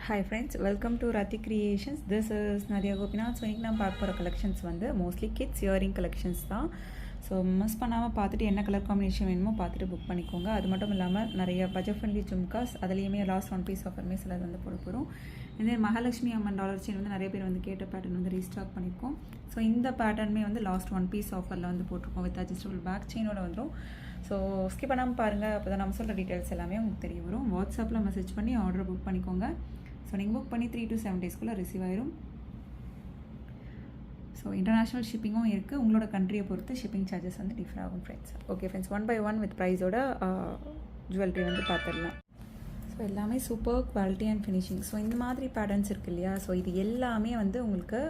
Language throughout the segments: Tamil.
Hi friends, welcome to Rati Creations. This is Nadia Gopinath. So இன்றைக்கி நான் பார்க்க போகிற கலெக்ஷன்ஸ் வந்து மோஸ்ட்லி கிட்ஸ் இயரிங் கலெக்ஷன்ஸ் தான். ஸோ மிஸ் பண்ணாமல் பார்த்துட்டு என்ன கலர் காம்பினேஷன் வேணுமோ பார்த்துட்டு புக் பண்ணிக்கோங்க. அது மட்டும் இல்லாமல் நிறைய பட்ஜெட் ஃப்ரெண்ட்லி ஜும்காஸ், அதுலேயுமே லாஸ்ட் 1 பீஸ் ஆஃபருமே சிலது வந்து போட போகிறோம். இந்த மகாலட்சுமி அம்மன் டாலர் செயின் வந்து நிறைய பேர் வந்து கேட்ட பேட்டர்ன் வந்து ரீஸ்டாக் பண்ணியிருக்கோம். ஸோ இந்த பேட்டர்னுமே வந்து லாஸ்ட் 1 பீஸ் ஆஃபரில் வந்து போட்டிருக்கோம் வித் அட்ஜஸ்டபிள் பேக் செயினோட வந்துடும். ஸோ ஸ்கிப் பண்ணாமல் பாருங்கள், அப்போ தான் நம்ம சொல்கிற டீட்டெயில்ஸ் எல்லாமே உங்களுக்கு தெரிய வரும். வாட்ஸ்அப்பில் மெசேஜ் பண்ணி ஆர்டர் புக் பண்ணிக்கோங்க. ஸோ நீங்கள் புக் பண்ணி 3 to 7 டேஸ்க்குள்ளே ரிசீவ் ஆயிரும். ஸோ இன்டர்நேஷ்னல் ஷிப்பிங்கும் இருக்குது. உங்களோட கண்ட்ரியை பொறுத்து ஷிப்பிங் சார்ஜஸ் வந்து டிஃபர் ஆகும் friends. Okay friends, 1 by 1 with ப்ரைஸோட ஜுவல்லரி வந்து பார்த்துடலாம். ஸோ எல்லாமே super quality and finishing. So இந்த மாதிரி பேட்டர்ன்ஸ் இருக்குது இல்லையா, ஸோ இது எல்லாமே வந்து உங்களுக்கு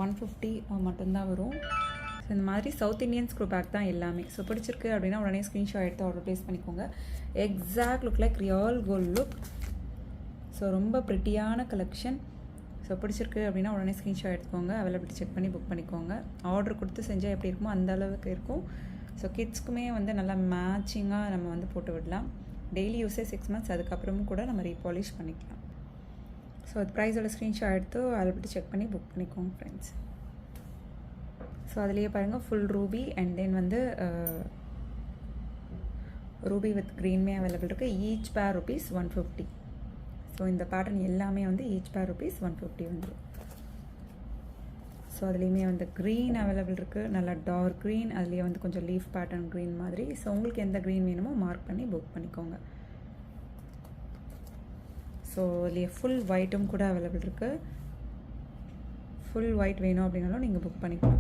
150 மட்டும்தான் வரும். ஸோ இந்த மாதிரி சவுத் இண்டியன் ஸ்க்ரூ பேக் தான் எல்லாமே. ஸோ பிடிச்சிருக்கு அப்படின்னா உடனே ஸ்க்ரீன்ஷாட் எடுத்து ஆர்டர் ப்ளேஸ் பண்ணிக்கோங்க. Exact look like real gold look. So ரொம்ப ப்ரிட்டியான கலெக்ஷன். ஸோ பிடிச்சிருக்கு அப்படின்னா உடனே ஸ்க்ரீன்ஷாட் எடுத்துக்கோங்க. அவைலபிலிட்டி செக் பண்ணி புக் பண்ணிக்கோங்க. ஆர்டர் கொடுத்து செஞ்சால் எப்படி இருக்குமோ அந்த அளவுக்கு இருக்கும். ஸோ கிட்ஸ்க்குமே வந்து நல்லா மேட்சிங்காக நம்ம வந்து போட்டு விடலாம். டெய்லி யூஸே 6 months, அதுக்கப்புறமும் கூட நம்ம ரீபாலிஷ் பண்ணிக்கலாம். ஸோ அது ப்ரைஸோட ஸ்க்ரீன்ஷாட் எடுத்து அவைலபிலிட்டி செக் பண்ணி புக் பண்ணிக்கோங்க ஃப்ரெண்ட்ஸ். ஸோ அதுலேயே பாருங்கள், ஃபுல் ரூபி அண்ட் தென் வந்து ரூபி வித் க்ரீன்மே அவைலபிள் இருக்குது. ஈச் பேர் rupees 150. ஸோ இந்த பேட்டர்ன் எல்லாமே வந்து ஈச் பேர் rupees 150 வந்துடும். ஸோ அதுலேயுமே வந்து க்ரீன் அவைலபிள் இருக்குது, நல்லா டார்க் க்ரீன், அதுலேயே வந்து கொஞ்சம் லீஃப் பேட்டர்ன் க்ரீன் மாதிரி. ஸோ உங்களுக்கு எந்த க்ரீன் வேணுமோ மார்க் பண்ணி புக் பண்ணிக்கோங்க. ஸோ அதுலேயே ஃபுல் ஒயிட்டும் கூட அவைலபிள் இருக்குது. ஃபுல் ஒயிட் வேணும் அப்படின்னாலும் நீங்கள் புக் பண்ணிக்கலாம்.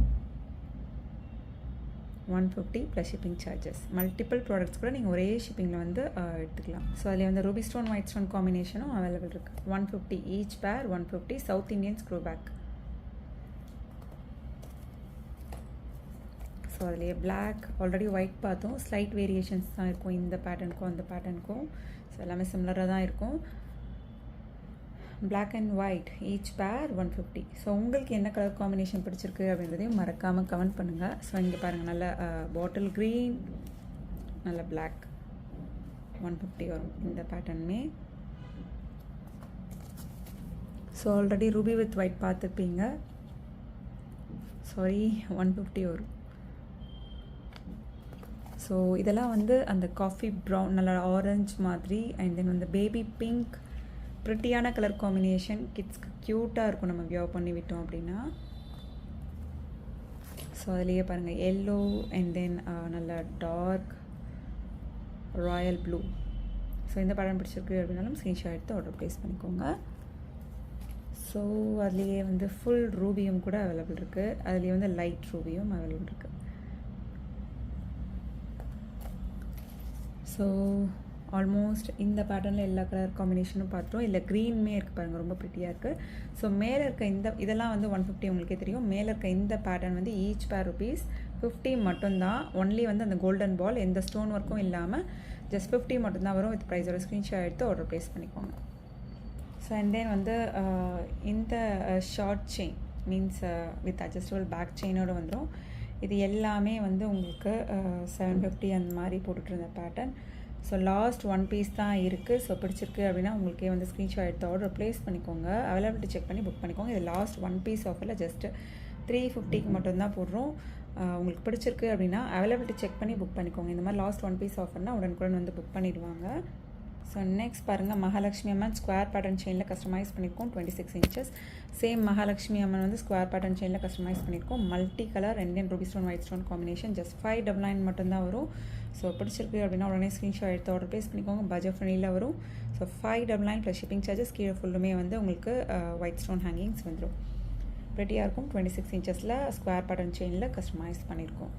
150 plus shipping charges. Multiple products கூட நீங்கள் ஒரே ஷிப்பிங்கில் வந்து எடுத்துக்கலாம். ஸோ அதில் வந்து ரூபி ஸ்டோன் ஒயிட் ஸ்டோன் காம்பினேஷனும் அவைலபிள் இருக்குது. 150 each pair 150 south Indian screw back. So அதுலேயே பிளாக், ஆல்ரெடி ஒயிட் பார்த்தோம். ஸ்லைட் வேரியேஷன்ஸ் தான் இருக்கும் இந்த பேட்டர்னுக்கும் அந்த பேட்டர்னுக்கும். ஸோ எல்லாமே சிம்லராக தான் இருக்கும். Black and white each pair 150. So உங்களுக்கு என்ன கலர் காம்பினேஷன் பிடிச்சிருக்கு அப்படின்றதையும் மறக்காமல் கமெண்ட் பண்ணுங்கள். ஸோ இங்கே பாருங்கள், நல்ல பாட்டில் க்ரீன், நல்ல பிளாக், 150 வரும் இந்த பேட்டர்னுமே. So already ruby with white பார்த்துருப்பீங்க. சாரி, 150 வரும். ஸோ இதெல்லாம் வந்து அந்த காஃபி ப்ரௌன், நல்ல ஆரஞ்ச் மாதிரி, அண்ட் தென் வந்து பேபி பிங்க், ப்ரிட்டியான கலர் காம்பினேஷன். கிட்ஸ்க்கு க்யூட்டாக இருக்கும் நம்ம வியர் பண்ணி விட்டோம் அப்படின்னா. ஸோ அதுலேயே பாருங்கள், எல்லோ அண்ட் தென் நல்ல டார்க் ராயல் ப்ளூ. ஸோ இந்த பேட்டர்ன் பிடிச்சிருக்கு அப்படின்னாலும் ஸ்க்ரீன்ஷாட் எடுத்து ஆர்டர் ப்ளேஸ் பண்ணிக்கோங்க. ஸோ அதுலேயே வந்து ஃபுல் ரூபியும் கூட அவைலபிள் இருக்குது. அதுலேயே வந்து லைட் ரூபியும் அவைலபிள் இருக்குது. ஸோ ஆல்மோஸ்ட் இந்த பேட்டர்னில் எல்லா கலர் காம்பினேஷனும் பார்த்துட்டோம். இல்லை க்ரீனுமே இருக்குது பாருங்கள், ரொம்ப ப்ரிட்டியாக இருக்குது. ஸோ மேலே இருக்க இதெல்லாம் வந்து 150 உங்களுக்கே தெரியும். மேலே இருக்க இந்த பேட்டர்ன் வந்து ஈச் பேர் rupees 50 மட்டும்தான். ஒன்லி வந்து அந்த கோல்டன் பால், எந்த ஸ்டோன் ஒர்க்கும் இல்லாமல் ஜஸ்ட் 50 மட்டும்தான் வரும். வித் ப்ரைஸோட ஸ்க்ரீன்ஷாட் எடுத்து ஆர்டர் ப்ளேஸ் பண்ணிக்கோங்க. ஸோ அண்ட் தென் வந்து இந்த short chain means with adjustable back செயினோடு வந்துடும். இது எல்லாமே வந்து உங்களுக்கு 750 அந்த மாதிரி போட்டுட்ருந்த பேட்டர்ன். ஸோ லாஸ்ட் 1 பீஸ் தான் இருக்குது. ஸோ பிடிச்சிருக்கு அப்படின்னா உங்களுக்கே வந்து ஸ்க்ரீன்ஷாட் எடுத்து ஆர்டர் ப்ளேஸ் பண்ணிக்கோங்க. அவைலபிலிட்டி செக் பண்ணி புக் பண்ணிக்கோங்க. இது லாஸ்ட் 1 பீஸ் ஆஃபரில் ஜஸ்ட் 350க்கு மட்டும்தான் போடுறோம். உங்களுக்கு பிடிச்சிருக்கு அப்படின்னா அவைலபிலிட்டி செக் பண்ணி புக் பண்ணிக்கோங்க. இந்த மாதிரி லாஸ்ட் 1 பீஸ் ஆஃபர்னால் உடனுக்குடன் வந்து புக் பண்ணிடுவாங்க. ஸோ நெக்ஸ்ட் பாருங்கள், மகாலட்சுமி அம்மன் ஸ்கொயர் பேட்டர்ன் செயினில் கஸ்டமைஸ் பண்ணியிருக்கோம். 26 inches. சேம் மகாலட்சுமி அம்மன் வந்து ஸ்கொயர் பேட்டர்ன் செயினில் கஸ்டமைஸ் பண்ணியிருக்கோம். Multi colour Indian Ruby stone white stone combination. Just 599 மட்டும்தான் வரும். ஸோ பிடிச்சிருக்கு அப்படின்னா உடனே ஸ்க்ரீன்ஷாட் எடுத்து ஆர்டர் ப்ளேஸ் பண்ணிக்கோங்க. பட்ஜெட் ஃப்ரெண்ட்லியில் வரும். So 599 plus shipping charges. கீழே ஃபுல்லுமே வந்து உங்களுக்கு ஒயிட் ஸ்டோன் ஹேங்கிங்ஸ் வந்துடும். ப்ரெட்டியாக இருக்கும். 26 inchஸில் ஸ்கொயர் பேட்டர்ன் செயினில் கஸ்டமைஸ் பண்ணியிருக்கோம்.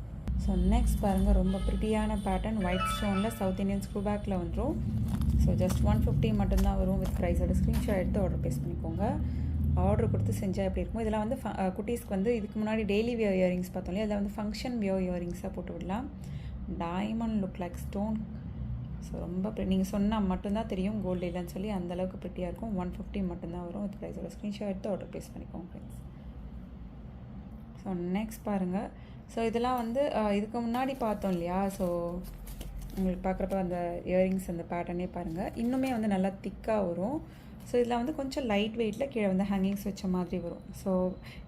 ஸோ நெக்ஸ்ட் பாருங்கள், ரொம்ப ப்ரிட்டியான பேட்டர்ன் ஒயிட் ஸ்டோனில் சவுத் இண்டியன் ஸ்க்ரூ பேக்கில் வந்துடும். ஸோ ஜஸ்ட் 150 மட்டும்தான் வரும். வித் ப்ரைஸோட ஸ்க்ரீன்ஷாட் எடுத்து ஆர்டர் ப்ளேஸ் பண்ணிக்கோங்க. ஆர்டர் கொடுத்து செஞ்சால் எப்படி இருக்கும். இதெல்லாம் வந்து குட்டீஸ்க்கு வந்து இதுக்கு முன்னாடி டெய்லி வியர் இயரிங்ஸ் பார்த்தோம் இல்லையா, அதில் வந்து ஃபங்க்ஷன் வியர் இயரிங்ஸாக போட்டு விடலாம். Diamond look like stone. So ரொம்ப நீங்கள் சொன்னால் மட்டும்தான் தெரியும் கோல்டு இல்லைன்னு சொல்லி, அந்தளவுக்கு ப்ரிட்டியாக இருக்கும். 150 மட்டும்தான் வரும். வித் ப்ரைஸோட ஸ்க்ரீன்ஷாட் எடுத்து ஆர்டர் ப்ளேஸ் பண்ணிக்கோங்க ஃப்ரெண்ட்ஸ். ஸோ நெக்ஸ்ட் பாருங்கள், ஸோ இதெல்லாம் வந்து இதுக்கு முன்னாடி பார்த்தோம் இல்லையா. ஸோ உங்களுக்கு பார்க்குறப்ப அந்த இயரிங்ஸ் அந்த பேட்டர்னே பாருங்கள், இன்னுமே வந்து நல்லா திக்காக வரும். ஸோ இதில் வந்து கொஞ்சம் லைட் வெயிட்டில் கீழே வந்து ஹேங்கிங்ஸ் வச்ச மாதிரி வரும். ஸோ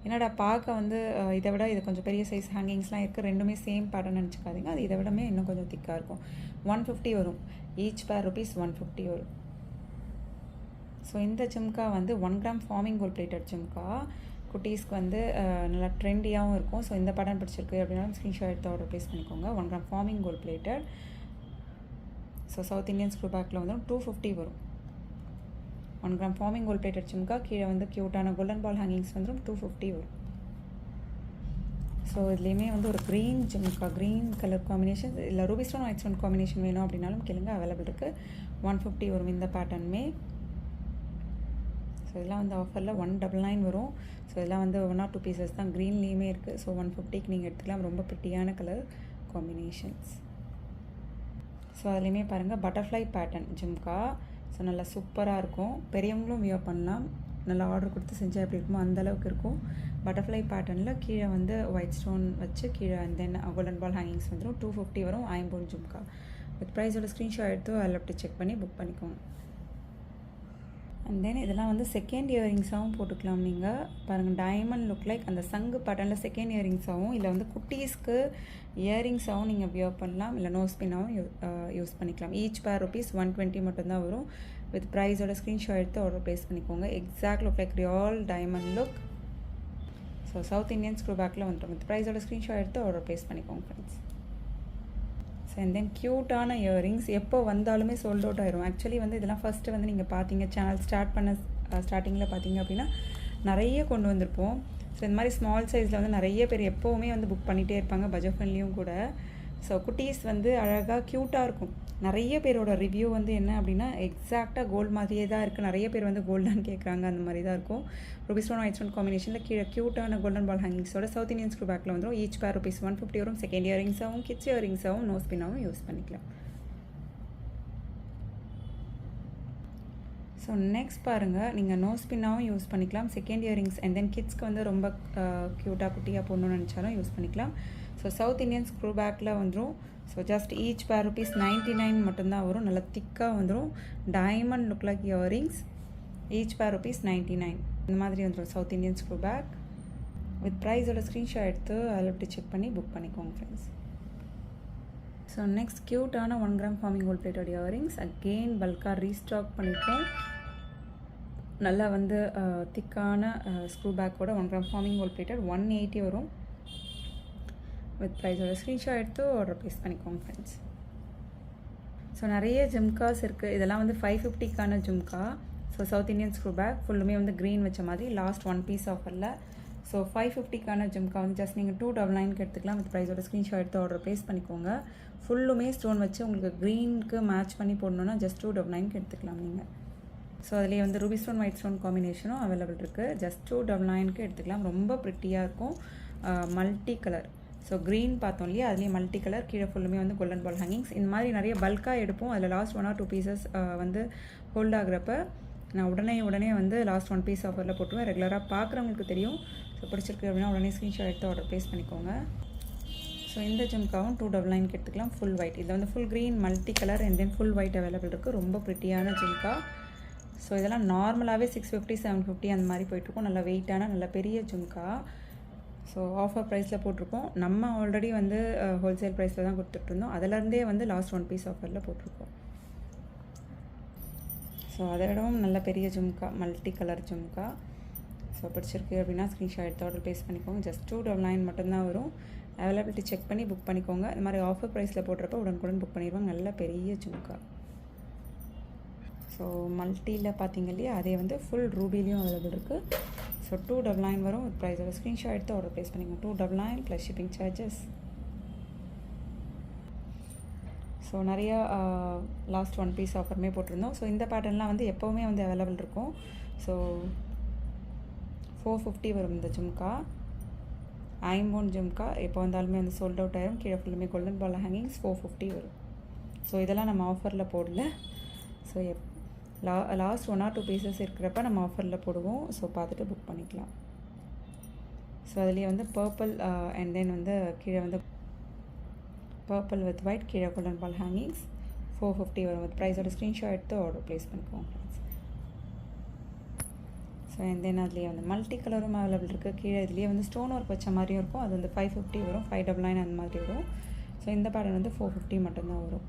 என்னடா பார்க்க வந்து இதை விட இது கொஞ்சம் பெரிய சைஸ் ஹேங்கிங்ஸ்லாம் இருக்குது, ரெண்டுமே சேம் பேட்டர்ன் நினச்சிக்காதீங்க. அது இதை விடமே இன்னும் கொஞ்சம் திக்காக இருக்கும். 150 வரும். ஈச் பேர் ருபீஸ் 150 வரும். ஸோ இந்த ஜிம்கா வந்து 1 கிராம் ஃபார்மிங் கோல்ட் பிளேட்டட் ஜிம்கா. குட்டீஸ்க்கு வந்து நல்லா ட்ரெண்டியாகவும் இருக்கும். ஸோ இந்த பேட்டர்ன் பிடிச்சிருக்கு அப்படின்னாலும் ஸ்க்ரீன்ஷாட் எடுத்து ஆர்டர் ப்ளேஸ் பண்ணிக்கோங்க. 1 gram forming gold plated. So south Indian screw பேக்கில் வந்து 250 வரும். 1 gram forming gold plated jhumka. கீழே வந்து க்யூட்டான கோல்டன் பால் ஹேங்கிங்ஸ் வந்துடும். 250 வரும். ஸோ இதுலேயுமே வந்து ஒரு க்ரீன் ஜிம்கா, க்ரீன் கலர் காம்பினேஷன், இல்லை ruby stone white stone combination வேணும் அப்படின்னாலும் கேளுங்க, அவைலபிள் இருக்குது. 150 வரும் இந்த பேட்டர்னுமே. ஸோ இதெல்லாம் வந்து ஆஃபரில் 199 வரும். ஸோ இதெல்லாம் வந்து 1 or 2 பீசஸ் தான், க்ரீன்லேயுமே இருக்குது. ஸோ 150க்கு நீங்கள் எடுத்துக்கலாம். ரொம்ப பிரிட்டியான கலர் காம்பினேஷன்ஸ். ஸோ அதுலேயுமே பாருங்கள் பட்டர்ஃப்ளை பேட்டர்ன் ஜிம்கா. ஸோ நல்லா சூப்பராக இருக்கும். பெரியவங்களும் வியர் பண்ணலாம். நல்லா ஆர்டர் கொடுத்து செஞ்சால் எப்படி இருக்குமோ அந்தளவுக்கு இருக்கும். பட்டர்ஃப்ளை பேட்டர்னில் கீழே வந்து ஒயிட் ஸ்டோன் வச்சு கீழே and then golden ball hangings வந்துடும். 250 வரும். ஐம்பொன் ஜிம்கா. வித் ப்ரைஸோட ஸ்க்ரீன்ஷாட் எடுத்து அதில் அப்படி செக் பண்ணி புக் பண்ணிக்கோங்க. அண்ட் தென் இதெல்லாம் வந்து செகண்ட் இயரிங்ஸாகவும் போட்டுக்கலாம். நீங்கள் பாருங்கள், டைமண்ட் லுக் லைக் அந்த சங்கு பேட்டர்னில் செகண்ட் இயரிங்ஸாகவும், இல்லை வந்து குட்டீஸ்க்கு இயரிங்ஸாகவும் நீங்கள் வியர் பண்ணலாம். இல்லை நோஸ் பின்னாகவும் யூஸ் பண்ணிக்கலாம். ஈச் பேர் ருபீஸ் 120 மட்டும்தான் வரும். வித் ப்ரைஸோட ஸ்க்ரீன்ஷாட் எடுத்து ஆர்டர் ப்ளேஸ் பண்ணிக்கோங்க. Exact look like real diamond look. So south Indian screw பேக்கில் வந்துடும். வித் ப்ரைஸோட ஸ்க்ரீன்ஷாட் எடுத்து ஆர்டர் ப்ளேஸ் பண்ணிக்கோங்க ஃப்ரெண்ட்ஸ். ஸோ அண்ட் தென் க்யூட்டான இயரிங்ஸ் எப்போ வந்தாலுமே சோல்ட் அவுட் ஆயிரும். ஆக்சுவலி வந்து இதெல்லாம் ஃபஸ்ட்டு வந்து நீங்கள் பார்த்தீங்க, சேனல் ஸ்டார்டிங்கில் பார்த்தீங்க அப்படின்னா நிறைய கொண்டு வந்திருப்போம். ஸோ இந்த மாதிரி ஸ்மால் சைஸில் வந்து நிறைய பேர் எப்போவுமே வந்து புக் பண்ணிகிட்டே இருப்பாங்க, பட்ஜெட் ஃப்ரெண்ட்லியும் கூட. ஸோ குட்டீஸ் வந்து அழகாக க்யூட்டாக இருக்கும். நிறைய பேரோட ரிவ்யூ வந்து என்ன அப்படின்னா எக்ஸாக்டாக கோல்டு மாதிரியே தான் இருக்குது. நிறைய பேர் வந்து கோல்டான்னு கேட்குறாங்க. அந்த மாதிரி தான் இருக்கும். ரூபி ஸ்டோன் ஒயிட் ஸ்டோன் காம்பினேஷனில் கீழே க்யூட்டான கோல்டன் பால் ஹேங்கிங்ஸோட சவுத் இந்தியன் ஸ்க்ரூ பேக்கில் வந்துடும். ஈச் பேர் ருபீஸ் 150 வரும். செகண்ட் இயரிங்ஸாகவும் கிட்ஸ் இயரிங்ஸாகவும் நோஸ் பின்னாகவும் யூஸ் பண்ணிக்கலாம். ஸோ நெக்ஸ்ட் பாருங்கள், நீங்கள் நோஸ் பின்னாகவும் யூஸ் பண்ணிக்கலாம். செகண்ட் இயரிங்ஸ் அண்ட் தென் கிட்ஸ்க்கு வந்து ரொம்ப க்யூட்டாக குட்டியாக போடணும்னு நினச்சாலும் யூஸ் பண்ணிக்கலாம். ஸோ சவுத் இந்தியன் ஸ்க்ரூ பேக்கில் வந்துடும். So just each pair rupees 99 மட்டும்தான் வரும். நல்லா திக்காக வந்துடும். Diamond look like earrings. Each pair rupees 99 இந்த மாதிரி வந்துடும் south Indian screw back. With ப்ரைஸோட ஸ்க்ரீன்ஷாட் எடுத்து அதில் எப்படி செக் பண்ணி புக் பண்ணிக்கோங்க ஃப்ரெண்ட்ஸ். ஸோ நெக்ஸ்ட் க்யூட்டான 1 gram forming gold plated earrings. Again பல்காக ரீஸ்டாக் பண்ணியிருக்கோம். நல்லா வந்து திக்கான ஸ்க்ரூ பேக்கோட 1 கிராம் ஃபார்மிங் கோல்ட் பிளேட்டட் 180 வரும். வித் ப்ரைஸோட ஸ்க்ரீன்ஷாட் எடுத்து ஆர்டர் ப்ளேஸ் பண்ணிக்கோங்க ஃப்ரெண்ட்ஸ். ஸோ நிறைய ஜிம்காஸ் இருக்குது. இதெல்லாம் வந்து 550க்கான ஜிம்கா. So south Indian screw back ஃபுல்லுமே வந்து க்ரீன் வச்ச மாதிரி லாஸ்ட் 1 பீஸ் ஆஃபரில். ஸோ 550க்கான ஜிம்கா வந்து ஜஸ்ட் நீங்கள் 299க்கு எடுத்துக்கலாம். வித் ப்ரைஸோட ஸ்க்ரீன்ஷாட் எடுத்து ஆர்டர் ப்ளேஸ் பண்ணிக்கோங்க. ஃபுல்லுமே ஸ்டோன் வச்சு உங்களுக்கு க்ரீனுக்கு மேட்ச் பண்ணி போடணுன்னா ஜஸ்ட் 299க்கு எடுத்துக்கலாம் நீங்கள். ஸோ அதிலே வந்து ரூபி ஸ்டோன் ஒயிட் ஸ்டோன் காம்பினேஷனும் அவைலபிள் இருக்குது. ஜஸ்ட் 299க்கு எடுத்துக்கலாம். ரொம்ப ப்ரிட்டியாக இருக்கும். Multi colour. ஸோ க்ரீன் பார்த்தோம் இல்லையா, அதுலேயே மல்டி கலர். கீழே ஃபுல்லுமே வந்து கோல்டன் பால் ஹேங்கிங்ஸ். இந்த மாதிரி நிறைய பல்காக எடுப்போம். அதில் லாஸ்ட் 1 or 2 பீசஸ் வந்து ஹோல்ட் ஆகுறப்ப நான் உடனே வந்து லாஸ்ட் 1 பீஸ் ஆஃபரில் போட்டுருவேன். ரெகுலராக பார்க்குறவங்களுக்கு தெரியும். ஸோ பிடிச்சிருக்கு அப்படின்னா உடனே ஸ்க்ரீன்ஷாட் எடுத்து ஆர்டர் ப்ளேஸ் பண்ணிக்கோங்க. ஸோ இந்த ஜிம்காவும் 299க்கு எடுத்துக்கலாம். Full white. இதில் வந்து full green multi colour and then full white available இருக்குது. ரொம்ப ப்ரிட்டியான ஜிம்கா. ஸோ இதெல்லாம் நார்மலாகவே 650 750 அந்த மாதிரி போயிட்டுருக்கோம். நல்லா வெயிட்டான நல்ல பெரிய ஜிம்கா. ஸோ ஆஃபர் ப்ரைஸில் போட்டிருக்கோம். நம்ம ஆல்ரெடி வந்து ஹோல்சேல் ப்ரைஸில் தான் கொடுத்துட்ருந்தோம். அதிலேருந்தே வந்து லாஸ்ட் 1 பீஸ் ஆஃபரில் போட்டிருக்கோம். ஸோ அதை விடவும் நல்ல பெரிய jhumka, multi colour jhumka. So பிடிச்சிருக்கு அப்படின்னா ஸ்க்ரீன்ஷாட் எடுத்து ஆர்டர் ப்ளேஸ் பண்ணிக்கோங்க. ஜஸ்ட் 299 மட்டும்தான் வரும். அவைலபிலிட்டி செக் பண்ணி புக் பண்ணிக்கோங்க. இந்த மாதிரி ஆஃபர் ப்ரைஸில் போடுறப்ப உடனுக்குடன் புக் பண்ணிடுவாங்க. நல்ல பெரிய ஜும்கா. ஸோ மல்டியில் பார்த்தீங்க இல்லையா, அதே வந்து ஃபுல் ரூபிலையும் அவைலபிள் இருக்குது. ஸோ 299 வரும். வித் ப்ரைஸோட ஸ்க்ரீன்ஷாட் எடுத்து ஆர்டர் ப்ளேஸ் பண்ணிக்கோங்க. 299 ப்ளஸ் ஷிப்பிங் சார்ஜஸ். ஸோ நிறையா லாஸ்ட் 1 பீஸ் ஆஃபருமே போட்டிருந்தோம். ஸோ இந்த பேட்டர்ன்லாம் வந்து எப்போவுமே வந்து அவைலபிள் இருக்கும். ஸோ 450 வரும் இந்த ஜும்கா. ஐம்போன் ஜும்கா எப்போ வந்தாலுமே வந்து சோல்ட் அவுட் ஆயிரும். கீழே ஃபுல்லுமே கோல்டன் பால் ஹேங்கிங்ஸ் 450 வரும். ஸோ இதெல்லாம் நம்ம ஆஃபரில் போடல. ஸோ லாஸ்ட் 1 or 2 பீசஸ் இருக்கிறப்ப நம்ம ஆஃபரில் போடுவோம். ஸோ பார்த்துட்டு புக் பண்ணிக்கலாம். ஸோ அதுலேயே வந்து பர்பிள் அண்ட் தென் வந்து கீழே வந்து பர்பிள் வித் ஒயிட், கீழே கோல்டன் பால் ஹேங்கிங்ஸ் 450 வரும். வித் ப்ரைஸோட ஸ்க்ரீன்ஷாட் எடுத்து ஆர்டர் ப்ளேஸ் பண்ணிக்கோங்க ஃப்ரெண்ட்ஸ். ஸோ தென் அதுலேயே வந்து மல்டி கலரும் அவைலபிள் இருக்குது. கீழே இதுலேயே வந்து ஸ்டோன் ஒர்க் வச்ச மாதிரியும் இருக்கும். அது வந்து 550 வரும், 599 அந்த மாதிரி வரும். ஸோ இந்த பேட்டர்ன் வந்து 450 மட்டும்தான் வரும்.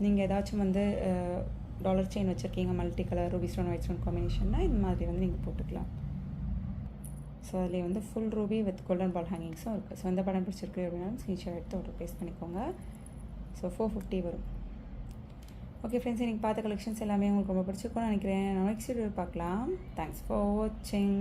நீங்கள் ஏதாச்சும் வந்து டாலர் செயின் வச்சுருக்கீங்க, multi colour ruby stone white stone காம்பினேஷன்னா இந்த மாதிரி வந்து நீங்கள் போட்டுக்கலாம். ஸோ அதுலேயே வந்து full ruby with golden ball ஹேங்கிங்ஸும் இருக்குது. ஸோ இந்த பேட்டர்ன் பிடிச்சிருக்கு அப்படின்னா ஸ்க்ரீன்ஷாட் எடுத்து ஆர்டர் ப்ளேஸ் பண்ணிக்கோங்க. ஸோ 450 வரும். ஓகே ஃப்ரெண்ட்ஸ், இன்றைக்கி பார்த்த கலெக்ஷன்ஸ் எல்லாமே உங்களுக்கு ரொம்ப பிடிச்சிருக்கும்னு நினைக்கிறேன். நெக்ஸ்ட் வீடியோ பார்க்கலாம். தேங்க்ஸ் ஃபார் வாட்சிங்.